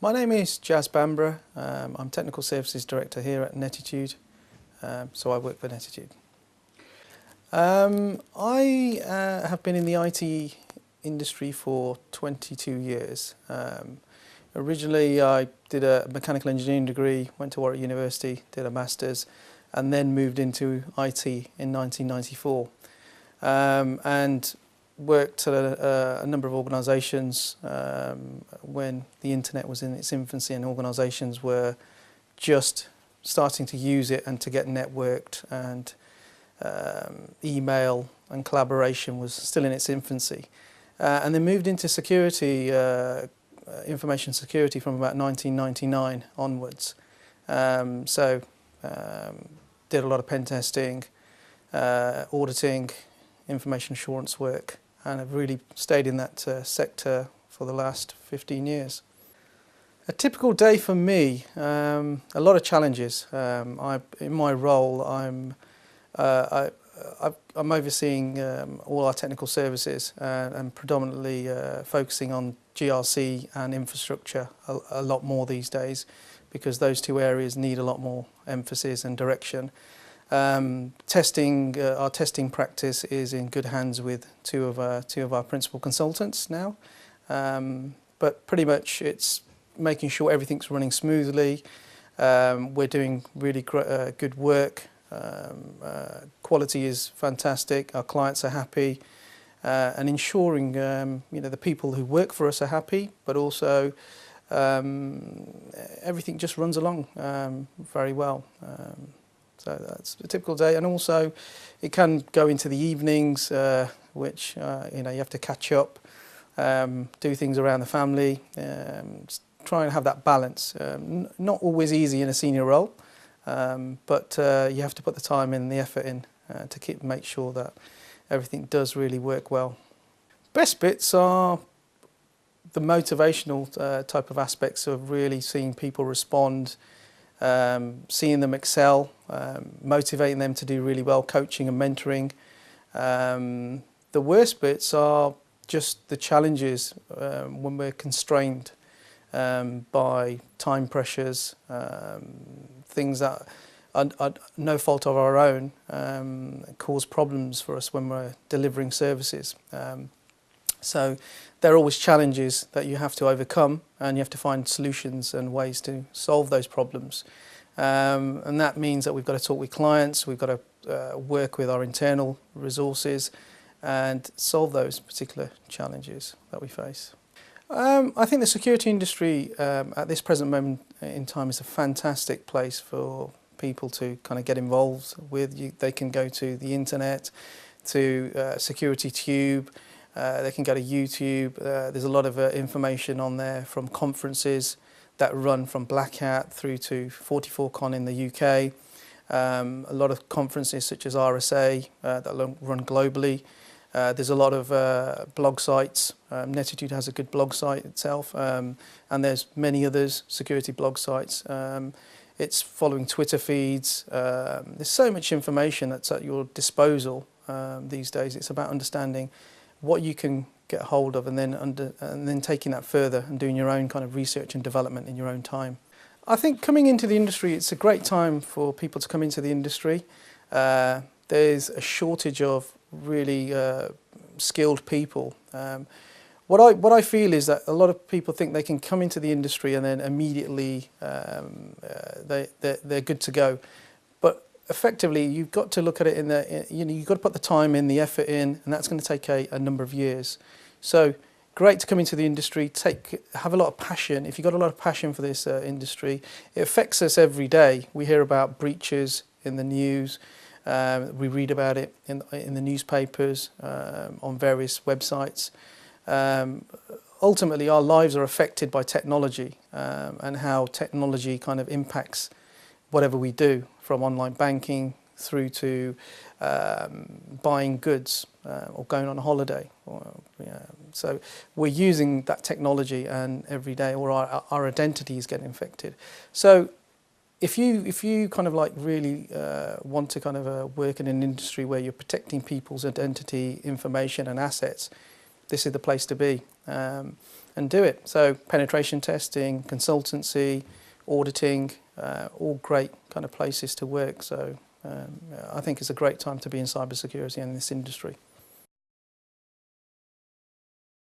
My name is Bhambra. I'm Technical Services Director here at Nettitude, so I work for Nettitude. I have been in the IT industry for 22 years. Originally I did a mechanical engineering degree, went to Warwick University, did a master's, and then moved into IT in 1994. And worked at a number of organisations when the internet was in its infancy and organisations were just starting to use it and to get networked, and email and collaboration was still in its infancy. And then moved into security, information security from about 1999 onwards. Did a lot of pen testing, auditing, information assurance work, and I've really stayed in that sector for the last 15 years. A typical day for me, a lot of challenges. In my role, I'm overseeing all our technical services and predominantly focusing on GRC and infrastructure a lot more these days, because those two areas need a lot more emphasis and direction. Our testing practice is in good hands with two of our principal consultants now, but pretty much it's making sure everything's running smoothly. We're doing really good work. Quality is fantastic. Our clients are happy, and ensuring the people who work for us are happy, but also everything just runs along very well. So that's a typical day, and also it can go into the evenings, which you have to catch up, do things around the family, try and have that balance. Not always easy in a senior role, but you have to put the time in, the effort in, to make sure that everything does really work well. Best bits are the motivational type of aspects of really seeing people respond, seeing them excel, motivating them to do really well, coaching and mentoring. The worst bits are just the challenges when we're constrained by time pressures, things that are no fault of our own, cause problems for us when we're delivering services. So there are always challenges that you have to overcome, and you have to find solutions and ways to solve those problems. And that means that we've got to talk with clients, we've got to work with our internal resources and solve those particular challenges that we face. I think the security industry at this present moment in time is a fantastic place for people to kind of get involved with. They can go to the internet, to SecurityTube, they can go to YouTube. There's a lot of information on there, from conferences that run from Black Hat through to 44Con in the UK. A lot of conferences such as RSA that run globally. There's a lot of blog sites. Nettitude has a good blog site itself, and there's many others, security blog sites. It's following Twitter feeds. There's so much information that's at your disposal these days. It's about understanding what you can get hold of, and then taking that further and doing your own kind of research and development in your own time. I think coming into the industry, it's a great time for people to come into the industry. There's a shortage of really skilled people. What I feel is that a lot of people think they can come into the industry and then immediately they're good to go. But effectively, you've got to look at it you've got to put the time in, the effort in, and that's going to take a number of years. So great to come into the industry, have a lot of passion. If you've got a lot of passion for this industry, it affects us every day. We hear about breaches in the news. We read about it in the newspapers, on various websites. Ultimately, our lives are affected by technology, and how technology kind of impacts whatever we do, from online banking through to buying goods or going on a holiday. So we're using that technology, and every day, or our identity is getting affected. So if you kind of like really want to kind of work in an industry where you're protecting people's identity, information and assets, this is the place to be. And and do it. So penetration testing, consultancy, auditing, all great kind of places to work. So I think it's a great time to be in cybersecurity and in this industry.